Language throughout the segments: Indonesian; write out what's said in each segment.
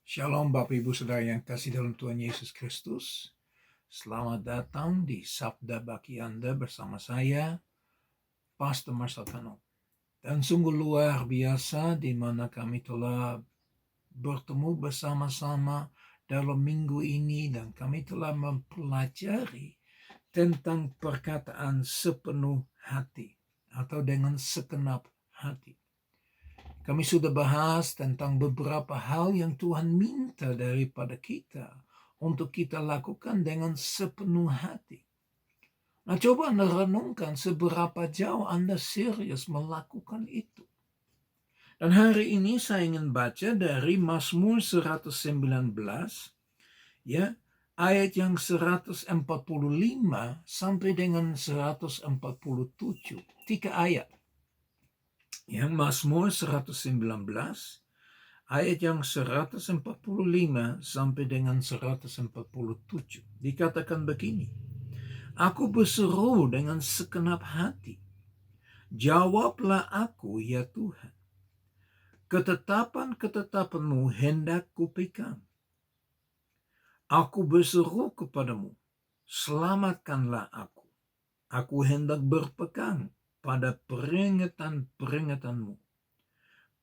Shalom Bapak Ibu Saudara yang kasih dalam Tuhan Yesus Kristus. Selamat datang di Sabda Bagi Anda bersama saya, Pastor Marcel Kano. Dan sungguh luar biasa di mana kami telah bertemu bersama-sama dalam minggu ini dan kami telah mempelajari tentang perkataan sepenuh hati atau dengan segenap hati. Kami sudah bahas tentang beberapa hal yang Tuhan minta daripada kita untuk kita lakukan dengan sepenuh hati. Nah, coba Anda renungkan seberapa jauh Anda serius melakukan itu. Dan hari ini saya ingin baca dari Mazmur 119, ya, ayat yang 145 sampai dengan 147. 3 ayat. Yang Mazmur 119 ayat yang 145 sampai dengan 147 dikatakan begini. Aku berseru dengan segenap hati. Jawablah aku ya Tuhan. Ketetapan-ketetapanmu hendak kupegang. Aku berseru kepadamu. Selamatkanlah aku. Aku hendak berpegang pada peringatan-peringatanmu.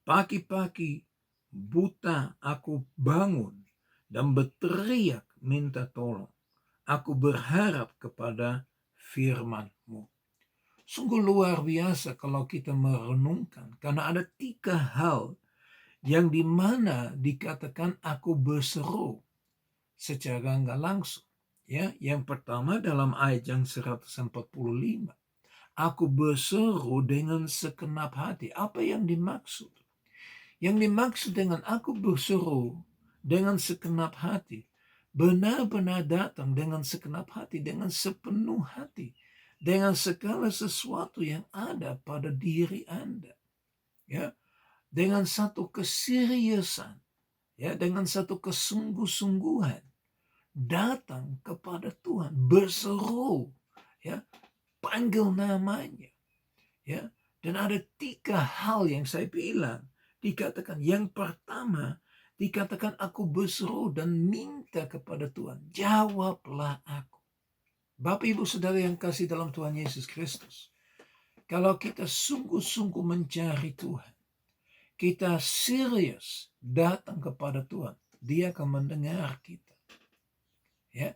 Pagi-pagi buta aku bangun dan berteriak minta tolong. Aku berharap kepada firman-Mu. Sungguh luar biasa kalau kita merenungkan. Karena ada 3 hal yang dimana dikatakan aku berseru secara nggak langsung. Ya, yang pertama dalam ayat yang 145. Aku berseru dengan segenap hati. Apa yang dimaksud? Yang dimaksud dengan aku berseru dengan segenap hati, benar-benar datang dengan segenap hati, dengan sepenuh hati, dengan segala sesuatu yang ada pada diri Anda, ya, dengan satu keseriusan, ya, dengan satu kesungguh-sungguhan, datang kepada Tuhan, berseru, ya, panggil namanya, ya, dan ada 3 hal yang saya bilang. Dikatakan yang pertama, dikatakan aku berseru dan minta kepada Tuhan. Jawablah aku. Bapak Ibu Saudara yang kasih dalam Tuhan Yesus Kristus. Kalau kita sungguh-sungguh mencari Tuhan. Kita serius datang kepada Tuhan. Dia akan mendengar kita. Ya,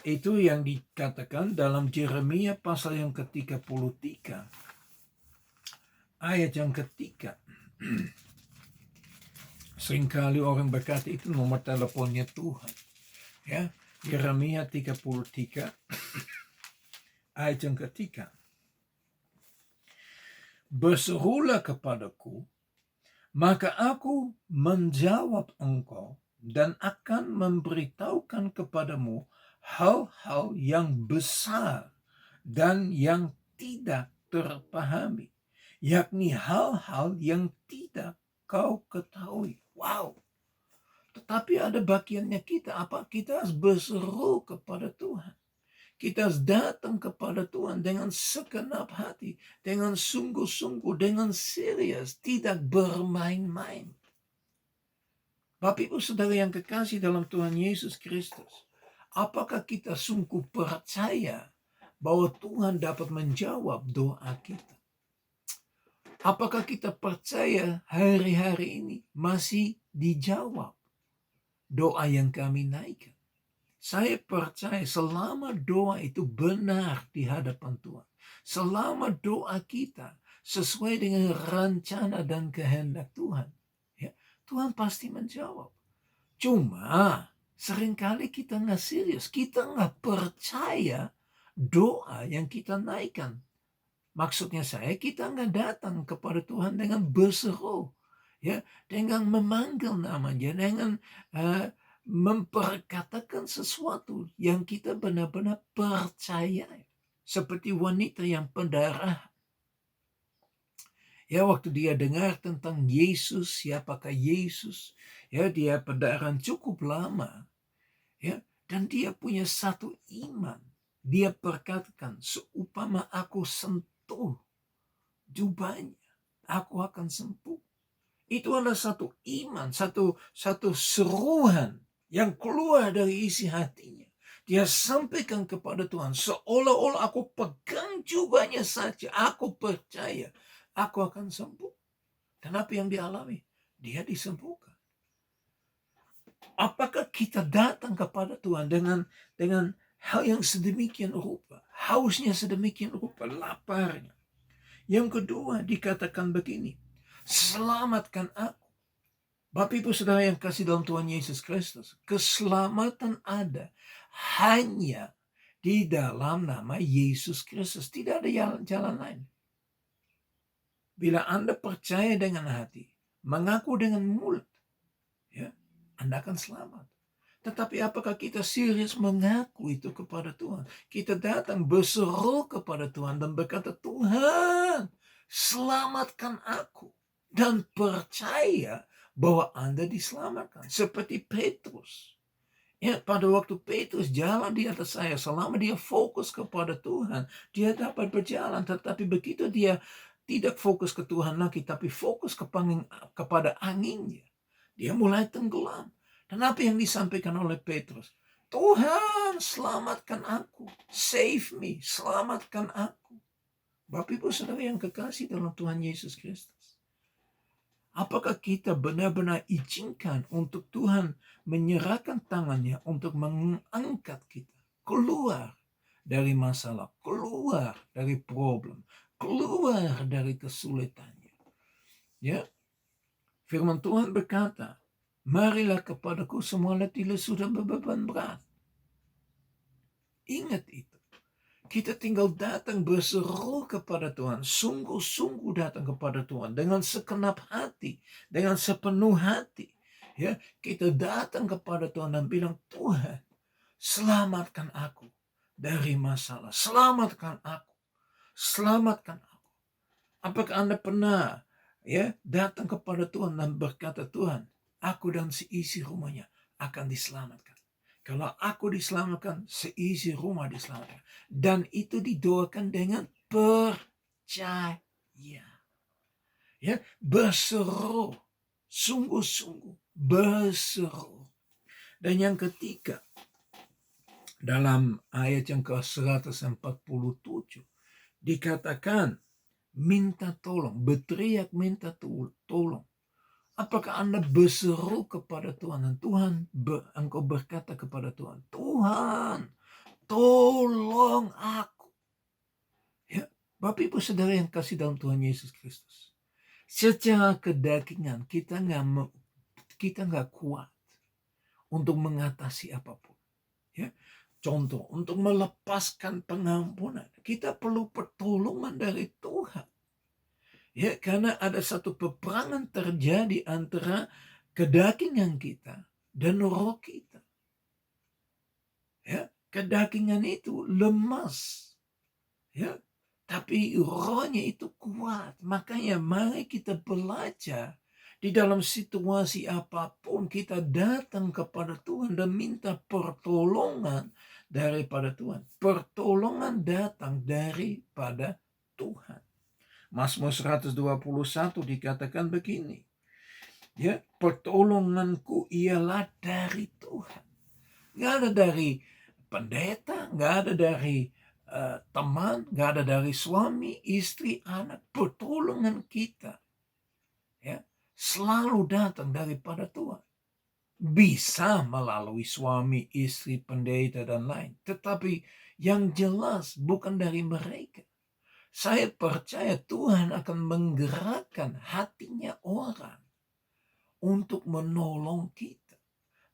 itu yang dikatakan dalam Yeremia pasal yang ke-33. Ayat yang ketiga. Seringkali orang berkata itu nomor teleponnya Tuhan. Ya, Yeremia 33 ayat yang ketiga. Berserulah kepadaku, maka aku menjawab engkau dan akan memberitahukan kepadamu hal-hal yang besar dan yang tidak terpahami, yakni hal-hal yang tidak kau ketahui. Wow. Tetapi ada bagiannya kita. Apa? Kita harus berseru kepada Tuhan. Kita harus datang kepada Tuhan dengan segenap hati, dengan sungguh-sungguh, dengan serius, tidak bermain-main. Bapak Ibu Saudara yang kekasih dalam Tuhan Yesus Kristus, apakah kita sungguh percaya bahwa Tuhan dapat menjawab doa kita? Apakah kita percaya hari-hari ini masih dijawab doa yang kami naikkan? Saya percaya selama doa itu benar di hadapan Tuhan, selama doa kita sesuai dengan rencana dan kehendak Tuhan, ya, Tuhan pasti menjawab. Cuma seringkali kita nggak serius, kita nggak percaya doa yang kita naikkan. Maksudnya kita nggak datang kepada Tuhan dengan berseru, ya, dengan memanggil namanya, dengan memperkatakan sesuatu yang kita benar-benar percaya. Seperti wanita yang pendarahan. Ya, waktu dia dengar tentang Yesus, siapakah Yesus, ya, dia pendarahan cukup lama, ya, dan dia punya satu iman. Dia perkatakan, seumpama aku sentuh jubahnya, aku akan sembuh. Itu adalah satu iman, satu seruan yang keluar dari isi hatinya. Dia sampaikan kepada Tuhan seolah-olah aku pegang jubahnya saja, aku percaya aku akan sembuh. Dan apa yang dialami? Dia disembuhkan. Apakah kita datang kepada Tuhan dengan hal yang sedemikian rupa, hausnya sedemikian rupa, laparnya? Yang kedua dikatakan begini, selamatkan aku. Bapak Ibu Saudara yang kasih dalam Tuhan Yesus Kristus, keselamatan ada hanya di dalam nama Yesus Kristus. Tidak ada jalan lain. Bila Anda percaya dengan hati, mengaku dengan mulut, ya, Anda akan selamat. Tetapi apakah kita serius mengaku itu kepada Tuhan? Kita datang berseru kepada Tuhan dan berkata, Tuhan, selamatkan aku. Dan percaya bahwa Anda diselamatkan. Seperti Petrus. Ya, pada waktu Petrus jalan di atas air, selama dia fokus kepada Tuhan, dia dapat berjalan. Tetapi begitu dia tidak fokus ke Tuhan lagi, tapi fokus kepada anginnya, dia mulai tenggelam. Dan apa yang disampaikan oleh Petrus? Tuhan, selamatkan aku. Save me, selamatkan aku. Bapak Ibu Saudara yang kekasih dalam Tuhan Yesus Kristus. Apakah kita benar-benar izinkan untuk Tuhan menyerahkan tangannya untuk mengangkat kita keluar dari masalah, keluar dari problem, keluar dari kesulitannya. Ya, firman Tuhan berkata, marilah kepadaku semua letih lesu dan beban berat. Ingat itu. Kita tinggal datang berseru kepada Tuhan. Sungguh-sungguh datang kepada Tuhan. Dengan segenap hati. Dengan sepenuh hati. Ya, kita datang kepada Tuhan dan bilang, Tuhan, selamatkan aku dari masalah. Selamatkan aku. Selamatkan aku. Apakah Anda pernah datang kepada Tuhan dan berkata, Tuhan, aku dan seisi rumahnya akan diselamatkan. Kalau aku diselamatkan, seisi rumah diselamatkan. Dan itu didoakan dengan percaya. Ya, berseru. Sungguh-sungguh berseru. Dan yang ketiga, dalam ayat yang ke-147, dikatakan, minta tolong, berteriak minta tolong. Apakah Anda berseru kepada Tuhan dan engkau berkata kepada Tuhan, Tuhan, tolong aku. Ya, Bapak Ibu Saudara yang kasih dalam Tuhan Yesus Kristus. Secara kedagingan kita nggak kuat untuk mengatasi apapun. Ya, contoh, untuk melepaskan pengampunan, kita perlu pertolongan dari Tuhan. Ya, karena ada satu peperangan terjadi antara kedagingan kita dan roh kita. Ya, kedagingan itu lemas. Ya, tapi rohnya itu kuat. Makanya mari kita belajar di dalam situasi apapun kita datang kepada Tuhan dan minta pertolongan daripada Tuhan. Pertolongan datang daripada Tuhan. Mazmur 121 dikatakan begini. Ya, pertolonganku ialah dari Tuhan. Nggak ada dari pendeta, nggak ada dari teman, nggak ada dari suami, istri, anak. Pertolongan kita ya selalu datang daripada Tuhan. Bisa melalui suami, istri, pendeta, dan lain. Tetapi yang jelas bukan dari mereka. Saya percaya Tuhan akan menggerakkan hatinya orang untuk menolong kita.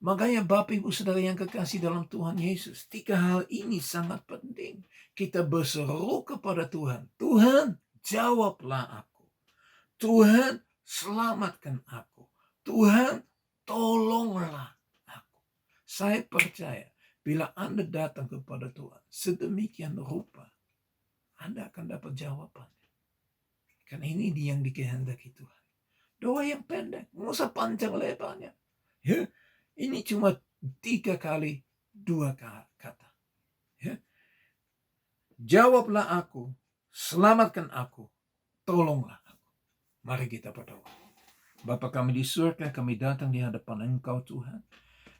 Makanya Bapak Ibu Saudara yang kekasih dalam Tuhan Yesus, 3 hal ini sangat penting. Kita berseru kepada Tuhan. Tuhan, jawablah aku. Tuhan, selamatkan aku. Tuhan, tolonglah aku. Saya percaya bila Anda datang kepada Tuhan sedemikian rupa, Anda akan dapat jawaban. Kan ini dia yang dikehendaki Tuhan. Doa yang pendek, nggak usah panjang lebarnya. Ya, ini cuma 3 kali 2 kata. Ya. Jawablah aku, selamatkan aku, tolonglah aku. Mari kita berdoa. Bapa kami di surga, kami datang di hadapan Engkau Tuhan.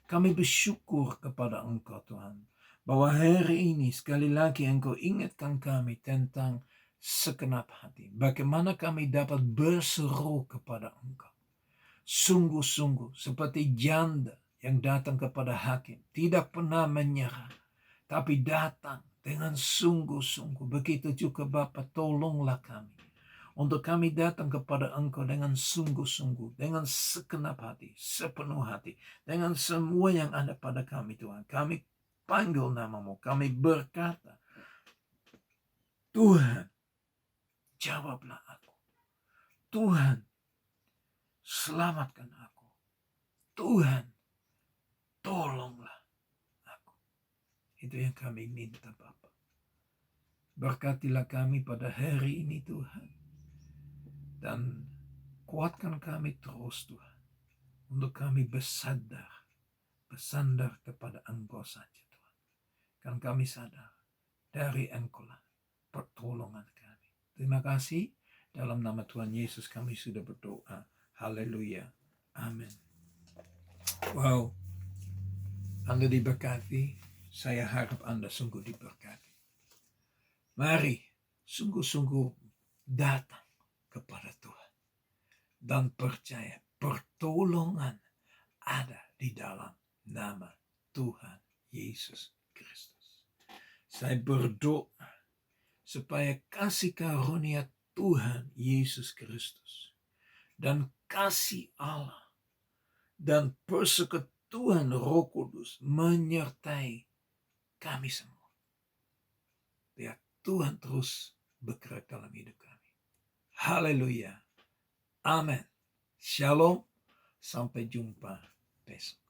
Kami bersyukur kepada Engkau Tuhan, bahwa hari ini sekali lagi Engkau ingatkan kami tentang segenap hati. Bagaimana kami dapat berseru kepada Engkau. Sungguh-sungguh seperti janda yang datang kepada hakim. Tidak pernah menyerah, tapi datang dengan sungguh-sungguh. Begitu juga Bapa, tolonglah kami. Untuk kami datang kepada Engkau dengan sungguh-sungguh, dengan segenap hati, sepenuh hati, dengan semua yang ada pada kami Tuhan. Kami panggil namamu, kami berkata, Tuhan, jawablah aku. Tuhan, selamatkan aku. Tuhan, tolonglah aku. Itu yang kami minta Bapa. Berkatilah kami pada hari ini Tuhan. Dan kuatkan kami terus Tuhan. Untuk kami bersandar kepada Engkau saja Tuhan. Kan kami sadar dari Engkau lah pertolongan kami. Terima kasih. Dalam nama Tuhan Yesus kami sudah berdoa. Haleluya. Amin. Wow. Anda diberkati. Saya harap Anda sungguh diberkati. Mari sungguh-sungguh datang kepada Tuhan. Dan percaya pertolongan ada di dalam nama Tuhan Yesus Kristus. Saya berdoa supaya kasih karunia Tuhan Yesus Kristus dan kasih Allah dan persekutuan Roh Kudus menyertai kami semua. Biar Tuhan terus bergerak dalam hidup kami. Haleluya. Amin. Shalom. Sampai jumpa besok.